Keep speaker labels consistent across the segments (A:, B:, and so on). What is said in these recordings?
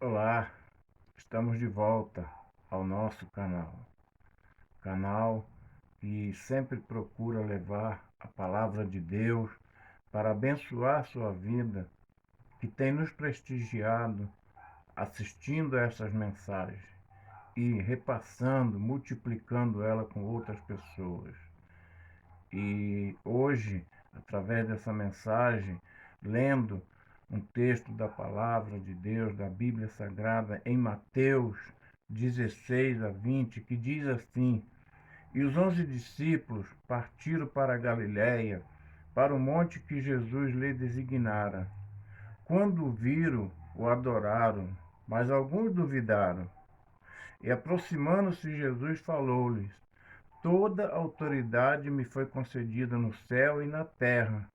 A: Olá, estamos de volta ao nosso canal que sempre procura levar a palavra de Deus para abençoar sua vida, que tem nos prestigiado assistindo a essas mensagens e repassando, multiplicando ela com outras pessoas. E hoje, através dessa mensagem, lendo um texto da palavra de Deus, da Bíblia Sagrada, em Mateus 16 a 20, que diz assim: E os 11 discípulos partiram para a Galiléia, para o monte que Jesus lhe designara. Quando o viram, o adoraram, mas alguns duvidaram. E aproximando-se, Jesus falou-lhes: Toda autoridade me foi concedida no céu e na terra.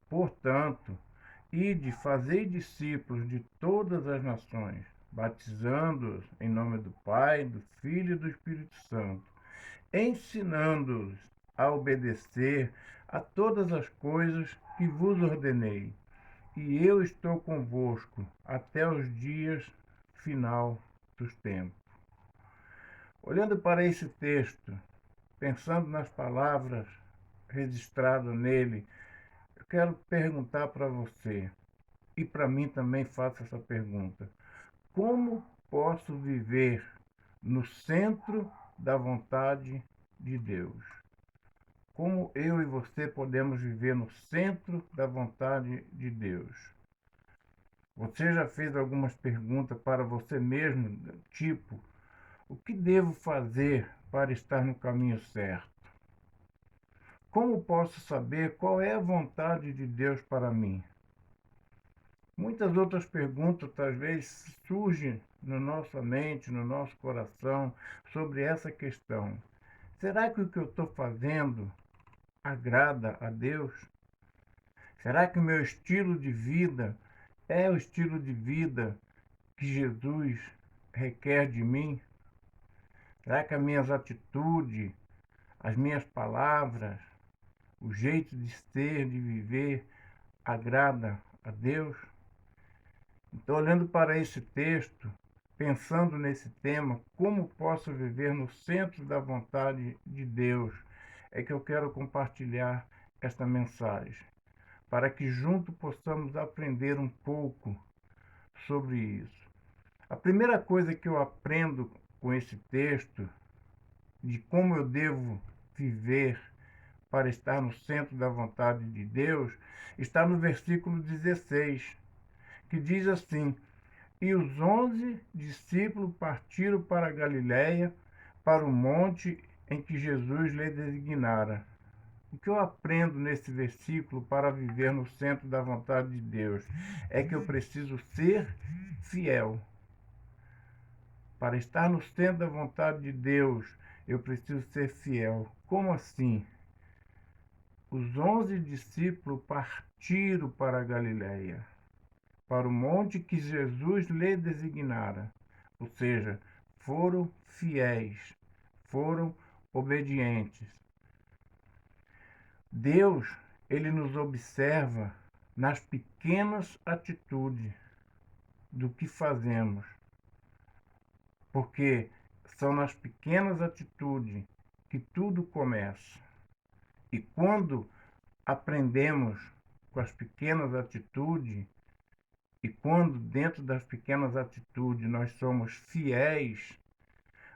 A: Portanto, ide, fazei discípulos de todas as nações, batizando-os em nome do Pai, do Filho e do Espírito Santo, ensinando-os a obedecer a todas as coisas que vos ordenei. E eu estou convosco até os dias final dos tempos. Olhando para esse texto, pensando nas palavras registradas nele, eu quero perguntar para você, e para mim também faço essa pergunta: como posso viver no centro da vontade de Deus? Como eu e você podemos viver no centro da vontade de Deus? Você já fez algumas perguntas para você mesmo, tipo: o que devo fazer para estar no caminho certo? Como posso saber qual é a vontade de Deus para mim? Muitas outras perguntas talvez surgem na nossa mente, no nosso coração, sobre essa questão. Será que o que eu estou fazendo agrada a Deus? Será que o meu estilo de vida é o estilo de vida que Jesus requer de mim? Será que as minhas atitudes, as minhas palavras, o jeito de ser, de viver, agrada a Deus? Então, olhando para esse texto, pensando nesse tema, como posso viver no centro da vontade de Deus, é que eu quero compartilhar esta mensagem, para que juntos possamos aprender um pouco sobre isso. A primeira coisa que eu aprendo com esse texto, de como eu devo viver para estar no centro da vontade de Deus, está no versículo 16, que diz assim: E os 11 discípulos partiram para a Galiléia, para o monte em que Jesus lhe designara. O que eu aprendo nesse versículo para viver no centro da vontade de Deus é que eu preciso ser fiel. Para estar no centro da vontade de Deus, eu preciso ser fiel. Como assim? Os 11 discípulos partiram para a Galiléia, para o monte que Jesus lhe designara. Ou seja, foram fiéis, foram obedientes. Deus, ele nos observa nas pequenas atitudes do que fazemos, porque são nas pequenas atitudes que tudo começa. E quando aprendemos com as pequenas atitudes, e quando dentro das pequenas atitudes nós somos fiéis,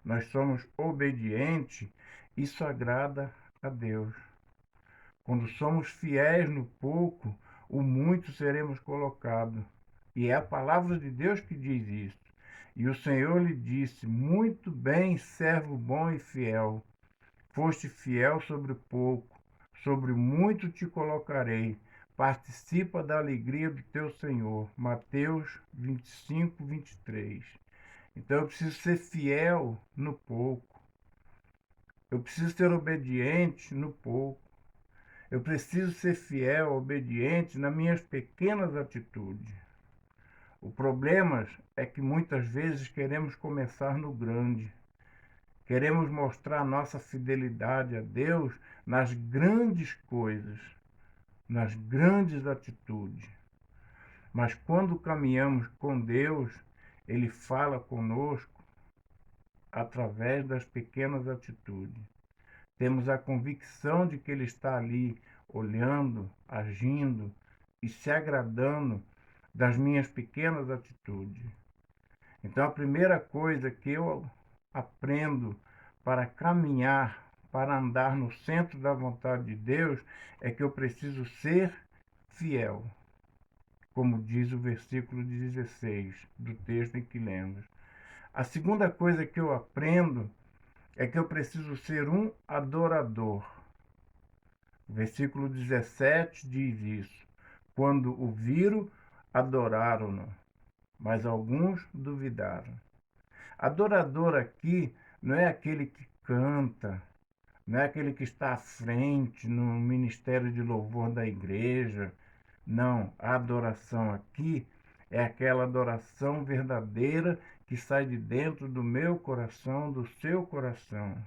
A: nós somos obedientes, isso agrada a Deus. Quando somos fiéis no pouco, o muito seremos colocados. E é a palavra de Deus que diz isso. E o Senhor lhe disse: Muito bem, servo bom e fiel. Foste fiel sobre o pouco, sobre o muito te colocarei. Participa da alegria do teu Senhor. Mateus 25, 23. Então eu preciso ser fiel no pouco. Eu preciso ser obediente no pouco. Eu preciso ser fiel, obediente nas minhas pequenas atitudes. O problema é que muitas vezes queremos começar no grande. Queremos mostrar nossa fidelidade a Deus nas grandes coisas, nas grandes atitudes. Mas quando caminhamos com Deus, Ele fala conosco através das pequenas atitudes. Temos a convicção de que Ele está ali, olhando, agindo e se agradando das minhas pequenas atitudes. Então, a primeira coisa que eu aprendo para caminhar, para andar no centro da vontade de Deus, é que eu preciso ser fiel, como diz o versículo 16 do texto em que lemos. A segunda coisa que eu aprendo é que eu preciso ser um adorador. O versículo 17 diz isso. Quando o viram, adoraram-no, mas alguns duvidaram. Adorador aqui não é aquele que canta, não é aquele que está à frente no ministério de louvor da igreja. Não, a adoração aqui é aquela adoração verdadeira que sai de dentro do meu coração, do seu coração.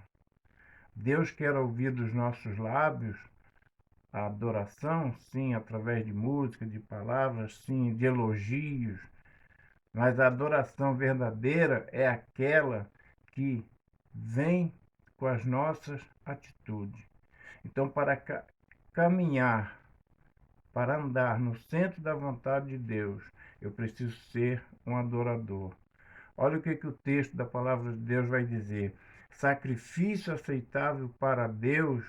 A: Deus quer ouvir dos nossos lábios a adoração, sim, através de música, de palavras, sim, de elogios, mas a adoração verdadeira é aquela que vem com as nossas atitudes. Então, para caminhar, para andar no centro da vontade de Deus, eu preciso ser um adorador. Olha o que o texto da palavra de Deus vai dizer. Sacrifício aceitável para Deus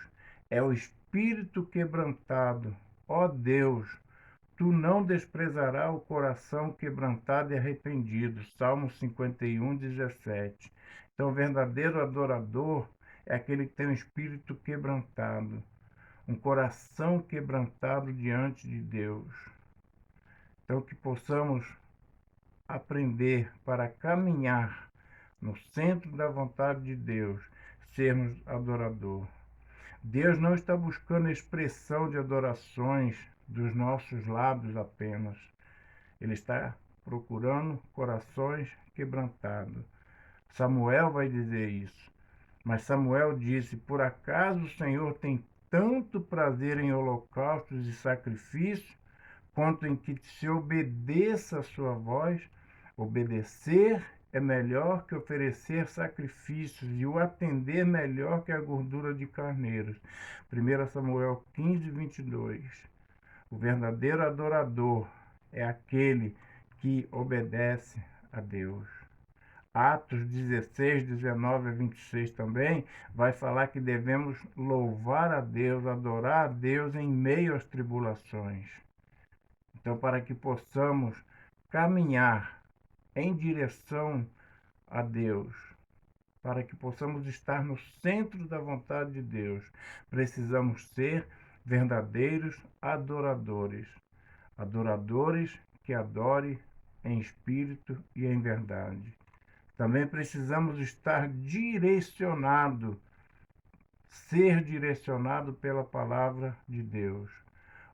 A: é o espírito quebrantado. Ó Deus, tu não desprezarás o coração quebrantado e arrependido. Salmo 51, 17. Então, o verdadeiro adorador é aquele que tem um espírito quebrantado, um coração quebrantado diante de Deus. Então, que possamos aprender para caminhar no centro da vontade de Deus, sermos adorador. Deus não está buscando a expressão de adorações dos nossos lábios apenas. Ele está procurando corações quebrantados. Samuel vai dizer isso. Mas Samuel disse: por acaso o Senhor tem tanto prazer em holocaustos e sacrifícios, quanto em que se obedeça a sua voz? Obedecer é melhor que oferecer sacrifícios, e o atender melhor que a gordura de carneiros. 1 Samuel 15, 22. O verdadeiro adorador é aquele que obedece a Deus. Atos 16, 19 a 26 também vai falar que devemos louvar a Deus, adorar a Deus em meio às tribulações. Então, para que possamos caminhar em direção a Deus, para que possamos estar no centro da vontade de Deus, precisamos ser verdadeiros adoradores. Adoradores que adorem em espírito e em verdade. Também precisamos estar direcionado, ser direcionado pela palavra de Deus.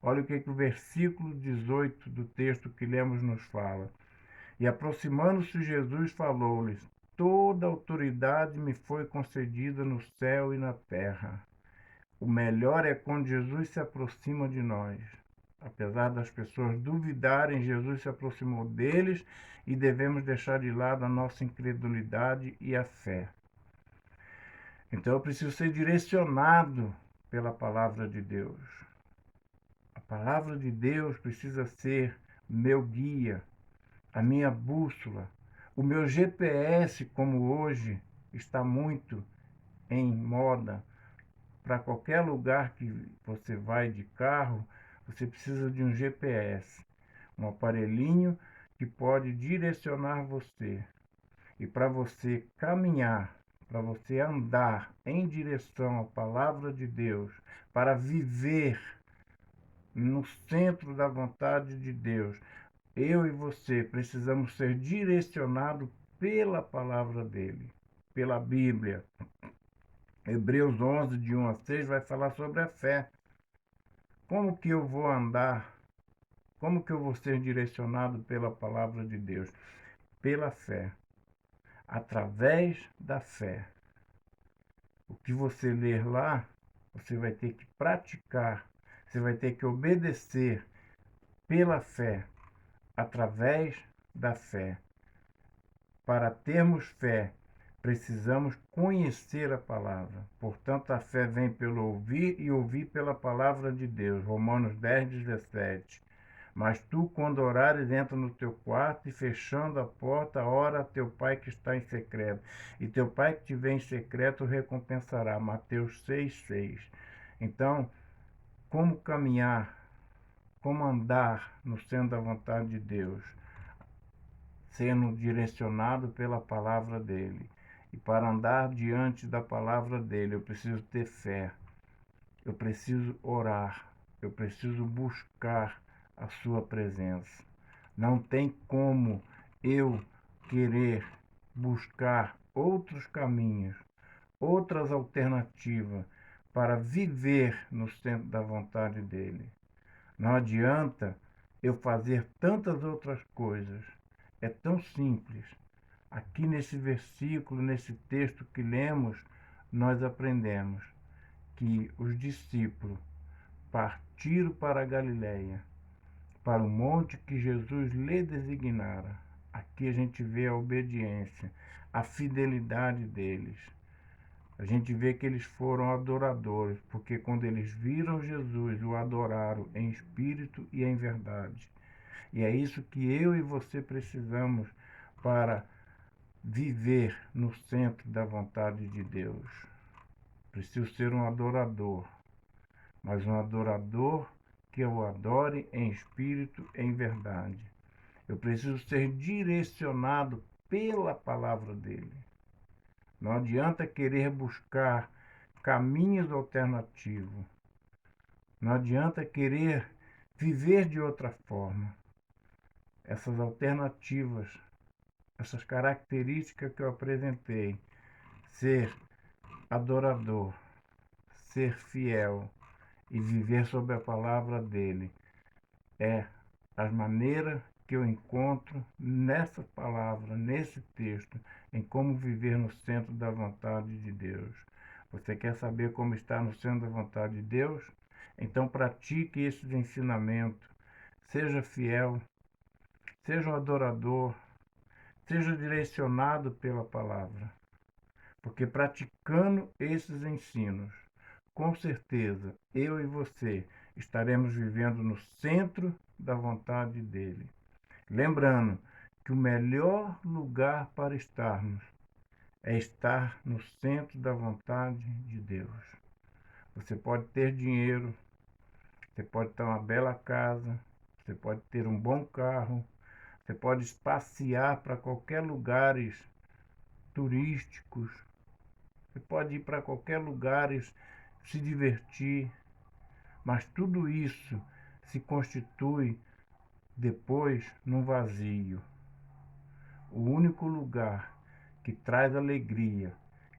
A: Olha o que o versículo 18 do texto que lemos nos fala. E aproximando-se Jesus, falou-lhes: toda autoridade me foi concedida no céu e na terra. O melhor é quando Jesus se aproxima de nós. Apesar das pessoas duvidarem, Jesus se aproximou deles e devemos deixar de lado a nossa incredulidade e a fé. Então eu preciso ser direcionado pela palavra de Deus. A palavra de Deus precisa ser meu guia, a minha bússola, o meu GPS, como hoje está muito em moda. Para qualquer lugar que você vai de carro, você precisa de um GPS, um aparelhinho que pode direcionar você. E para você caminhar, para você andar em direção à palavra de Deus, para viver no centro da vontade de Deus, eu e você precisamos ser direcionados pela palavra dele, pela Bíblia. Hebreus 11, de 1 a 6, vai falar sobre a fé. Como que eu vou andar? Como que eu vou ser direcionado pela palavra de Deus? Pela fé. Através da fé. O que você ler lá, você vai ter que praticar. Você vai ter que obedecer pela fé. Através da fé. Para termos fé, precisamos conhecer a palavra. Portanto, a fé vem pelo ouvir e ouvir pela palavra de Deus. Romanos 10:17. Mas tu, quando orares, entra no teu quarto e, fechando a porta, ora a teu pai que está em secreto. E teu pai que te vê em secreto recompensará. Mateus 6:6. Então, como caminhar, como andar no centro da vontade de Deus? Sendo direcionado pela palavra dele. E para andar diante da palavra dele, eu preciso ter fé, eu preciso orar, eu preciso buscar a sua presença. Não tem como eu querer buscar outros caminhos, outras alternativas para viver no centro da vontade dele. Não adianta eu fazer tantas outras coisas. É tão simples. Aqui nesse versículo, nesse texto que lemos, nós aprendemos que os discípulos partiram para a Galiléia, para o monte que Jesus lhe designara. Aqui a gente vê a obediência, a fidelidade deles. A gente vê que eles foram adoradores, porque quando eles viram Jesus, o adoraram em espírito e em verdade. E é isso que eu e você precisamos para viver no centro da vontade de Deus. Preciso ser um adorador, mas um adorador que eu adore em espírito e em verdade. Eu preciso ser direcionado pela palavra dele. Não adianta querer buscar caminhos alternativos. Não adianta querer viver de outra forma. Essas alternativas, essas características que eu apresentei, ser adorador, ser fiel e viver sob a palavra dele, é as maneiras que eu encontro nessa palavra, nesse texto, em como viver no centro da vontade de Deus. Você quer saber como estar no centro da vontade de Deus? Então pratique esses ensinamentos. Seja fiel, seja um adorador, seja direcionado pela palavra. Porque praticando esses ensinos, com certeza eu e você estaremos vivendo no centro da vontade dele. Lembrando que o melhor lugar para estarmos é estar no centro da vontade de Deus. Você pode ter dinheiro, você pode ter uma bela casa, você pode ter um bom carro, você pode passear para qualquer lugares turísticos, você pode ir para qualquer lugares se divertir, mas tudo isso se constitui depois num vazio. O único lugar que traz alegria,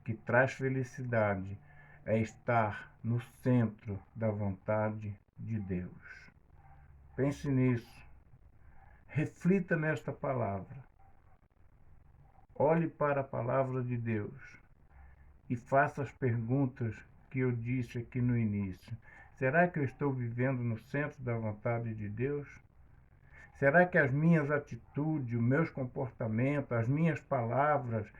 A: que traz felicidade, é estar no centro da vontade de Deus. Pense nisso, reflita nesta palavra, olhe para a palavra de Deus e faça as perguntas que eu disse aqui no início. Será que eu estou vivendo no centro da vontade de Deus? Será que as minhas atitudes, os meus comportamentos, as minhas palavras,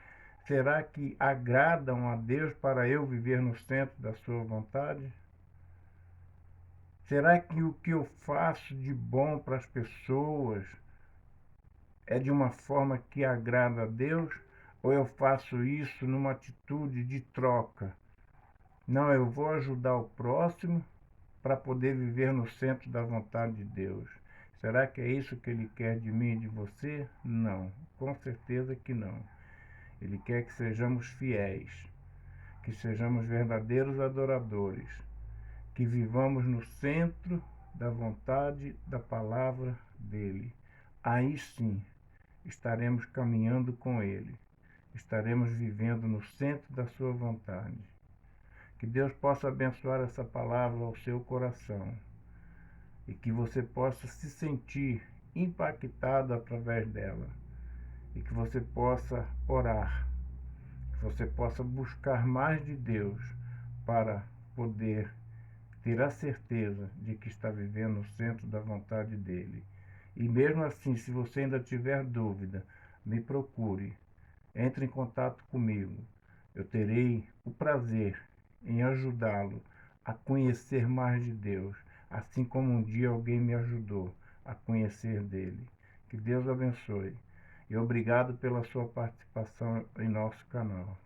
A: será que agradam a Deus para eu viver no centro da sua vontade? Será que o que eu faço de bom para as pessoas é de uma forma que agrada a Deus? Ou eu faço isso numa atitude de troca? Não, eu vou ajudar o próximo para poder viver no centro da vontade de Deus. Será que é isso que Ele quer de mim e de você? Não, com certeza que não. Ele quer que sejamos fiéis, que sejamos verdadeiros adoradores, que vivamos no centro da vontade da palavra dele. Aí sim estaremos caminhando com ele, estaremos vivendo no centro da sua vontade. Que Deus possa abençoar essa palavra ao seu coração e que você possa se sentir impactado através dela e que você possa orar, que você possa buscar mais de Deus para poder ter a certeza de que está vivendo no centro da vontade dele. E mesmo assim, se você ainda tiver dúvida, me procure. entre em contato comigo. Eu terei o prazer em ajudá-lo a conhecer mais de Deus, assim como um dia alguém me ajudou a conhecer dele. Que Deus abençoe. E obrigado pela sua participação em nosso canal.